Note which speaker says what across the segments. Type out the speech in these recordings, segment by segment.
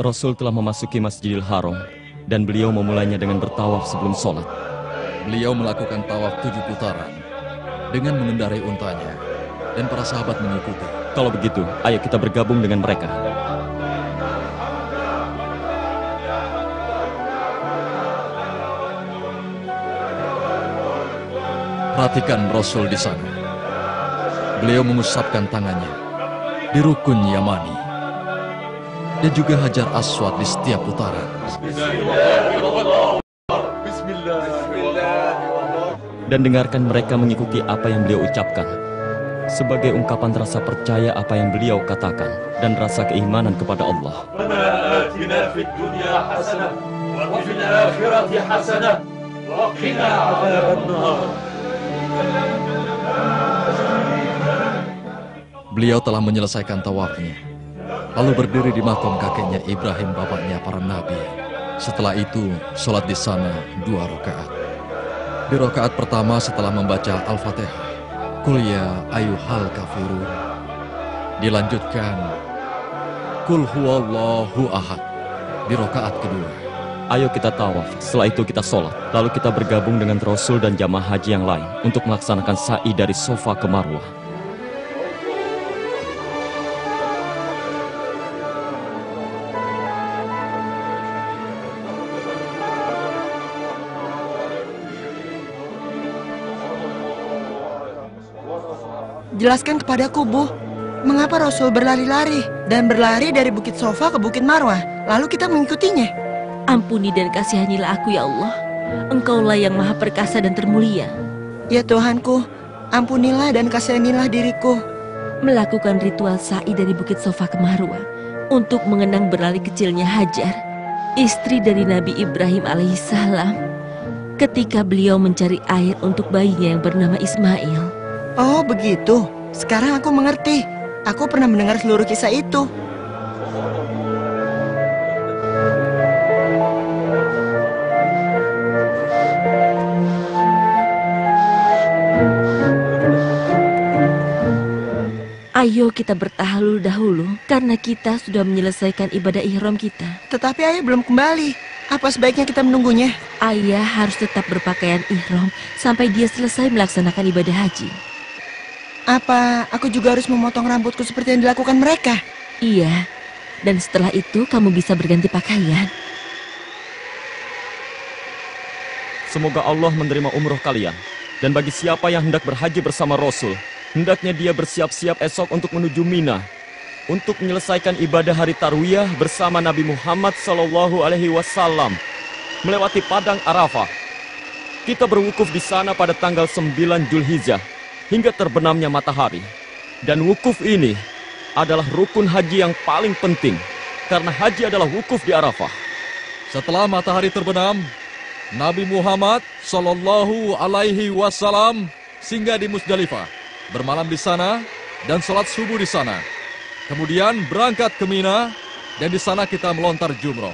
Speaker 1: Rasul telah memasuki Masjidil Haram dan beliau memulainya dengan bertawaf sebelum sholat.
Speaker 2: Beliau melakukan tawaf 7 putaran dengan mengendarai untanya dan para sahabat mengikuti.
Speaker 1: Kalau begitu, ayo kita bergabung dengan mereka.
Speaker 2: Perhatikan Rasul di sana. Beliau mengusapkan tangannya di rukun Yamani dan juga Hajar Aswad di setiap putaran.
Speaker 1: Dan dengarkan mereka mengikuti apa yang beliau ucapkan sebagai ungkapan rasa percaya apa yang beliau katakan dan rasa keimanan kepada Allah.
Speaker 2: Beliau telah menyelesaikan tawafnya, lalu berdiri di makam kakeknya Ibrahim, bapaknya para nabi. Setelah itu, sholat di sana 2 rakaat. Di rakaat pertama setelah membaca Al-Fatihah, Qul ya ayyuhal kafirun. Dilanjutkan, Qul huwallahu ahad. Di rakaat kedua.
Speaker 1: Ayo kita tawaf, setelah itu kita sholat. Lalu kita bergabung dengan Rasul dan jamaah haji yang lain untuk melaksanakan sa'i dari Sofa ke Marwah.
Speaker 3: Jelaskan kepadaku, Bu, mengapa Rasul berlari-lari dan berlari dari Bukit Sofa ke Bukit Marwah, lalu kita mengikutinya?
Speaker 4: Ampuni dan kasihanilah aku ya Allah. Engkaulah yang maha perkasa dan termulia.
Speaker 3: Ya Tuhanku, ampunilah dan kasihanilah diriku.
Speaker 4: Melakukan ritual sa'i dari Bukit Sofa ke Marwah untuk mengenang berlari kecilnya Hajar, istri dari Nabi Ibrahim alaihissalam, ketika beliau mencari air untuk bayinya yang bernama Ismail.
Speaker 3: Oh begitu, sekarang aku mengerti. Aku pernah mendengar seluruh kisah itu.
Speaker 4: Ayo kita bertahlul dahulu, karena kita sudah menyelesaikan ibadah ihram kita.
Speaker 3: Tetapi ayah belum kembali. Apa sebaiknya kita menunggunya?
Speaker 4: Ayah harus tetap berpakaian ihram sampai dia selesai melaksanakan ibadah haji.
Speaker 3: Apa aku juga harus memotong rambutku seperti yang dilakukan mereka?
Speaker 4: Iya, dan setelah itu kamu bisa berganti pakaian.
Speaker 1: Semoga Allah menerima umroh kalian. Dan bagi siapa yang hendak berhaji bersama Rasul, hendaknya dia bersiap-siap esok untuk menuju Mina untuk menyelesaikan ibadah hari Tarwiyah bersama Nabi Muhammad SAW melewati Padang Arafah. Kita berwukuf di sana pada tanggal 9 Zulhijjah hingga terbenamnya matahari. Dan wukuf ini adalah rukun haji yang paling penting karena haji adalah wukuf di Arafah.
Speaker 2: Setelah matahari terbenam, Nabi Muhammad SAW singgah di Musdalifah, bermalam di sana dan sholat subuh di sana. Kemudian berangkat ke Mina dan di sana kita melontar jumroh.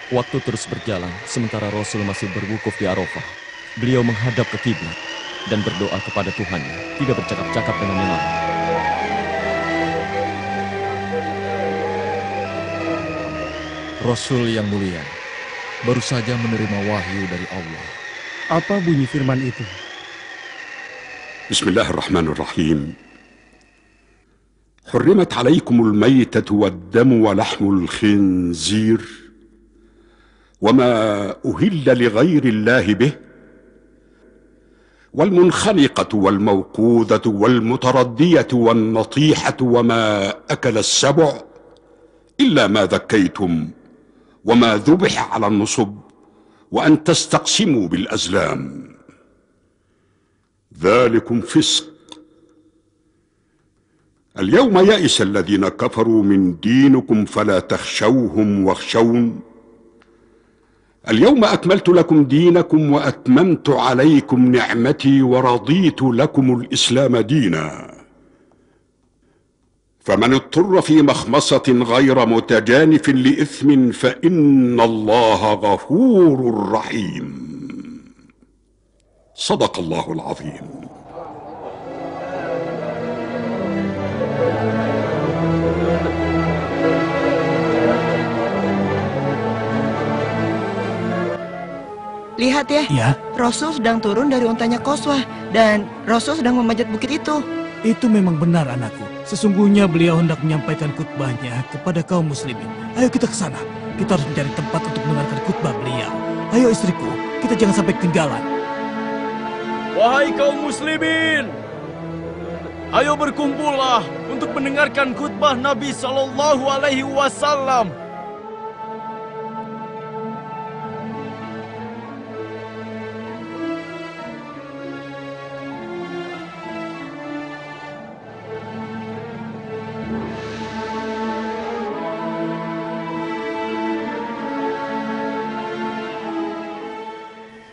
Speaker 1: Waktu terus berjalan, sementara Rasul masih berwukuf di Arafah. Beliau menghadap ke kiblat dan berdoa kepada Tuhannya, tidak bercakap-cakap dengan yang lain.
Speaker 2: Rasul yang mulia baru saja menerima wahyu dari Allah.
Speaker 5: Apa bunyi firman itu?
Speaker 6: Bismillahirrahmanirrahim. حرمت عليكم الميتة والدم ولحم الخنزير وما أهل لغير الله به والمنخنقة والموقوذة والمتردية والنطيحة وما أكل السبع إلا ما ذكيتم وما ذبح على النصب وأن تستقسموا بالأزلام ذلكم فسق. اليوم يئس الذين كفروا من دينكم فلا تخشوهم واخشون اليوم أكملت لكم دينكم وأتممت عليكم نعمتي ورضيت لكم الإسلام دينا فمن اضطر في مخمصة غير متجانف لإثم فإن الله غفور رحيم. صدق الله العظيم.
Speaker 3: Lihat ya,
Speaker 5: Ya,
Speaker 3: Rasul sedang turun dari untanya Qaswah dan Rasul sedang memanjat bukit itu.
Speaker 5: itu memang benar anakku. Sesungguhnya beliau hendak menyampaikan khutbahnya kepada kaum muslimin. Ayo kita ke sana. Kita harus mencari tempat untuk mendengarkan khutbah beliau. Ayo istriku, kita jangan sampai ketinggalan.
Speaker 1: Wahai kaum muslimin, ayo berkumpullah untuk mendengarkan khutbah Nabi Sallallahu Alaihi Wasallam.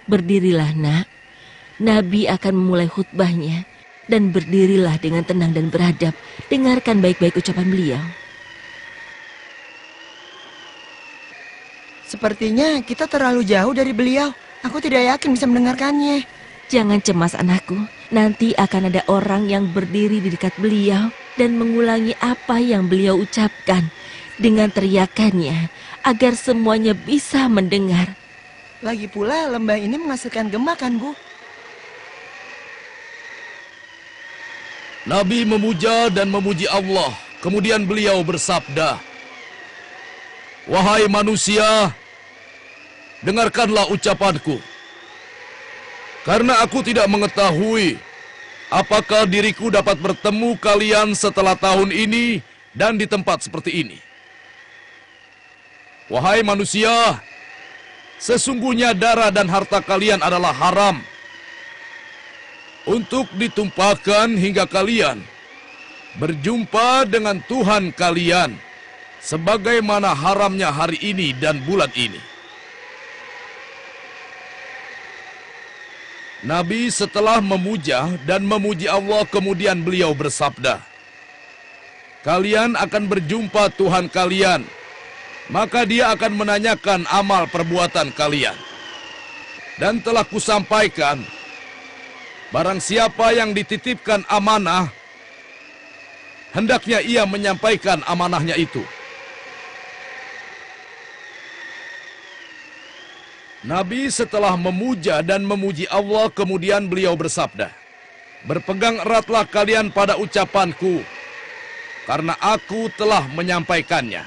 Speaker 4: Berdirilah nak, Nabi akan memulai khutbahnya. Dan berdirilah dengan tenang dan beradab. Dengarkan baik-baik ucapan beliau.
Speaker 3: Sepertinya kita terlalu jauh dari beliau. Aku tidak yakin bisa mendengarkannya.
Speaker 4: Jangan cemas anakku, nanti akan ada orang yang berdiri di dekat beliau dan mengulangi apa yang beliau ucapkan dengan teriakannya agar semuanya bisa mendengar.
Speaker 3: Lagi pula lembah ini menghasilkan gema kan, Bu?
Speaker 2: Nabi memuja dan memuji Allah. Kemudian beliau bersabda, "Wahai manusia, dengarkanlah ucapanku. Karena aku tidak mengetahui apakah diriku dapat bertemu kalian setelah tahun ini dan di tempat seperti ini. Wahai manusia, sesungguhnya darah dan harta kalian adalah haram untuk ditumpahkan hingga kalian berjumpa dengan Tuhan kalian, sebagaimana haramnya hari ini dan bulan ini." Nabi setelah memuja dan memuji Allah, kemudian beliau bersabda, "Kalian akan berjumpa Tuhan kalian, maka dia akan menanyakan amal perbuatan kalian. Dan telah kusampaikan, barang siapa yang dititipkan amanah, hendaknya ia menyampaikan amanahnya itu." Nabi setelah memuja dan memuji Allah, kemudian beliau bersabda, "Berpegang eratlah kalian pada ucapanku, karena aku telah menyampaikannya.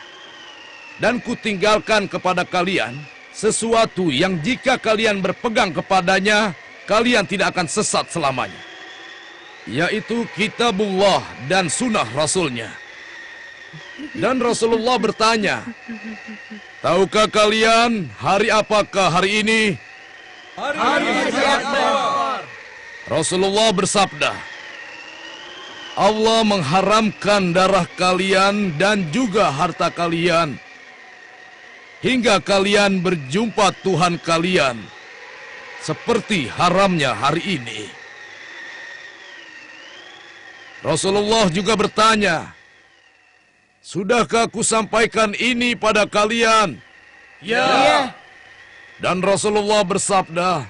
Speaker 2: Dan kutinggalkan kepada kalian sesuatu yang jika kalian berpegang kepadanya, kalian tidak akan sesat selamanya, yaitu kitabullah dan sunnah Rasulnya." Dan Rasulullah bertanya, "Tahukah kalian hari apakah hari ini?"
Speaker 1: Hari Akbar.
Speaker 2: Rasulullah bersabda, "Allah mengharamkan darah kalian dan juga harta kalian hingga kalian berjumpa Tuhan kalian seperti haramnya hari ini." Rasulullah juga bertanya, "Sudahkah aku sampaikan ini pada kalian?"
Speaker 1: Ya.
Speaker 2: Dan Rasulullah bersabda,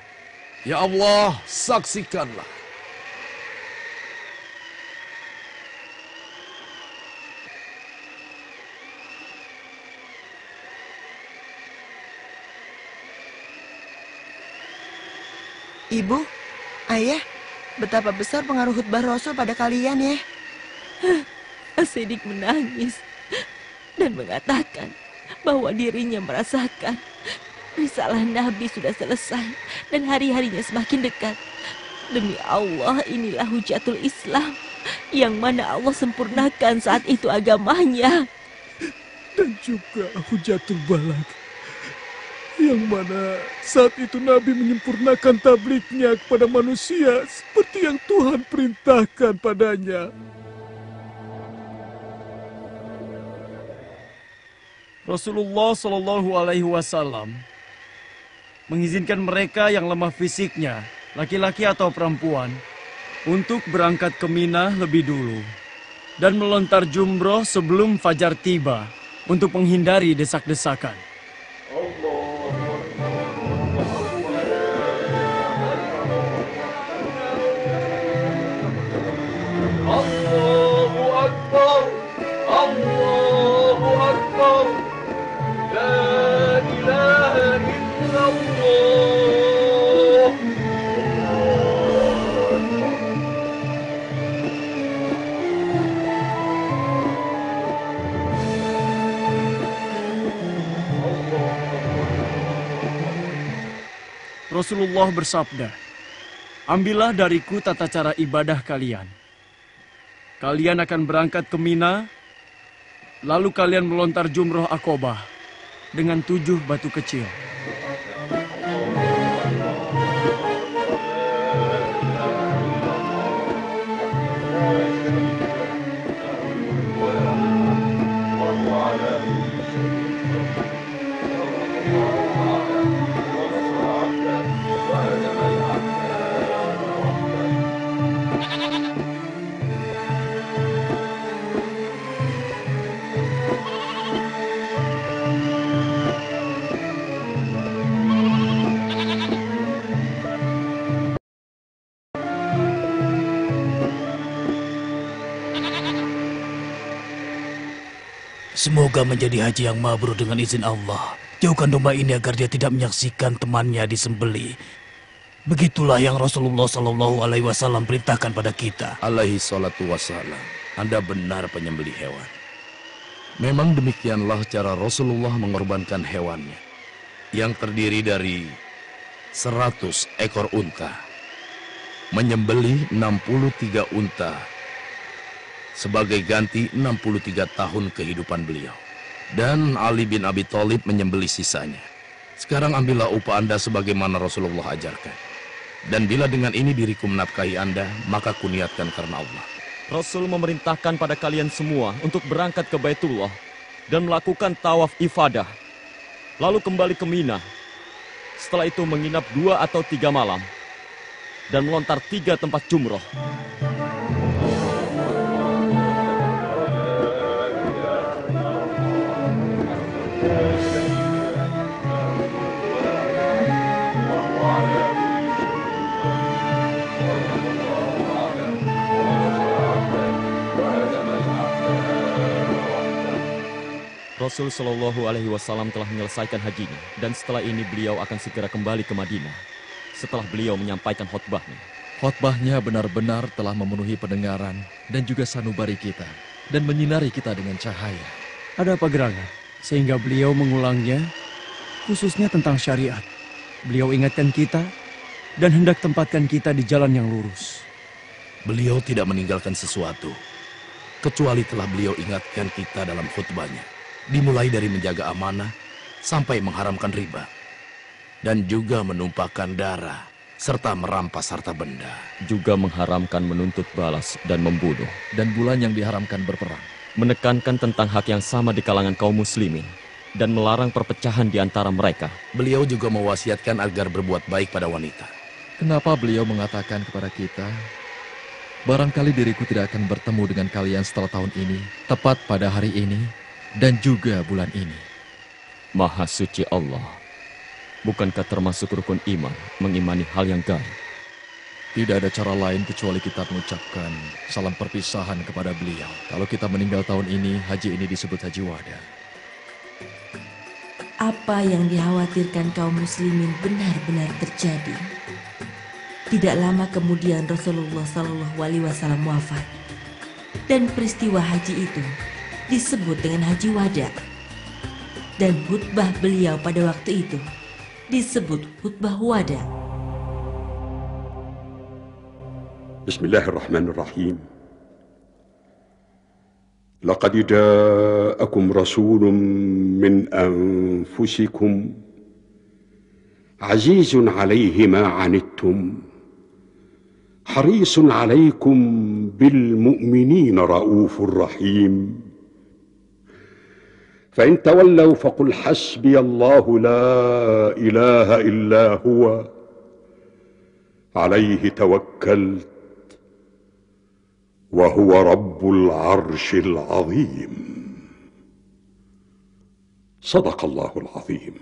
Speaker 2: "Ya Allah, saksikanlah."
Speaker 3: Ibu, Ayah, betapa besar pengaruh khutbah Rasul pada kalian ya.
Speaker 4: As-Siddiq menangis dan mengatakan bahwa dirinya merasakan risalah Nabi sudah selesai dan hari-harinya semakin dekat. Demi Allah, inilah hujatul Islam yang mana Allah sempurnakan saat itu agamanya.
Speaker 5: Dan juga Hujatul Balag, yang mana saat itu Nabi menyempurnakan tablignya kepada manusia seperti yang Tuhan perintahkan padanya.
Speaker 1: Rasulullah Shallallahu Alaihi Wasallam mengizinkan mereka yang lemah fisiknya, laki-laki atau perempuan, untuk berangkat ke Mina lebih dulu.
Speaker 7: dan melontar jumroh sebelum fajar tiba untuk menghindari desak-desakan.
Speaker 8: Allahu Akbar, Allahu Akbar, la ilaha illallah.
Speaker 7: Rasulullah bersabda, "Ambillah dariku tata cara ibadah kalian. Kalian akan berangkat ke Mina, lalu kalian melontar jumroh Aqobah dengan 7 batu kecil.
Speaker 9: Semoga menjadi haji yang mabrur dengan izin Allah. Jauhkan domba ini agar dia tidak menyaksikan temannya disembelih. Begitulah yang Rasulullah Shallallahu Alaihi Wasallam perintahkan pada kita.
Speaker 10: Alaihi salatu wassalam. Anda benar penyembelih hewan.
Speaker 2: Memang demikianlah cara Rasulullah mengorbankan hewannya, yang terdiri dari 100 ekor unta, menyembelih 63 unta, sebagai ganti 63 tahun kehidupan beliau. Dan Ali bin Abi Thalib menyembelih sisanya. Sekarang ambillah upah Anda sebagaimana Rasulullah ajarkan. Dan bila dengan ini diriku menafkahi Anda, maka kuniatkan karena Allah.
Speaker 1: Rasul memerintahkan pada kalian semua untuk berangkat ke Baitullah dan melakukan tawaf ifadah, lalu kembali ke Mina. Setelah itu menginap 2 atau 3 malam dan melontar 3 tempat jumroh. Rasul Shallallahu Alaihi Wasallam telah menyelesaikan hajinya dan setelah ini beliau akan segera kembali ke Madinah setelah beliau menyampaikan khutbahnya.
Speaker 2: Khotbahnya benar-benar telah memenuhi pendengaran dan juga sanubari kita dan menyinari kita dengan cahaya.
Speaker 7: Ada apa gerangan? Sehingga beliau mengulangnya, khususnya tentang syariat. Beliau ingatkan kita dan hendak tempatkan kita di jalan yang lurus.
Speaker 10: Beliau tidak meninggalkan sesuatu, kecuali telah beliau ingatkan kita dalam khutbahnya. Dimulai dari menjaga amanah sampai mengharamkan riba. Dan juga menumpahkan darah serta merampas harta benda.
Speaker 1: Juga mengharamkan menuntut balas dan membunuh.
Speaker 2: Dan bulan yang diharamkan berperang.
Speaker 1: Menekankan tentang hak yang sama di kalangan kaum muslimin dan melarang perpecahan di antara mereka.
Speaker 10: Beliau juga mewasiatkan agar berbuat baik pada wanita.
Speaker 2: Kenapa beliau mengatakan kepada kita, barangkali diriku tidak akan bertemu dengan kalian setelah tahun ini, tepat pada hari ini, dan juga bulan ini.
Speaker 1: Maha suci Allah, bukankah termasuk rukun iman mengimani hal yang gaib?
Speaker 2: Tidak ada cara lain kecuali kita mengucapkan salam perpisahan kepada beliau. Kalau kita meninggal tahun ini, haji ini disebut haji wada.
Speaker 4: Apa yang dikhawatirkan kaum muslimin benar-benar terjadi. Tidak lama kemudian Rasulullah Shallallahu Alaihi Wasallam wafat, dan peristiwa haji itu disebut dengan haji wada. Dan khutbah beliau pada waktu itu disebut khutbah wada.
Speaker 6: Bismillahirrahmanirrahim. Laqad ja'akum rasulun min anfusikum azizun 'alaihi ma 'anittum harisun 'alaikum bil mu'minina raufur rahim. فإن تولوا فقل حسبي الله لا إله إلا هو عليه توكلت وهو رب العرش العظيم. صدق الله العظيم.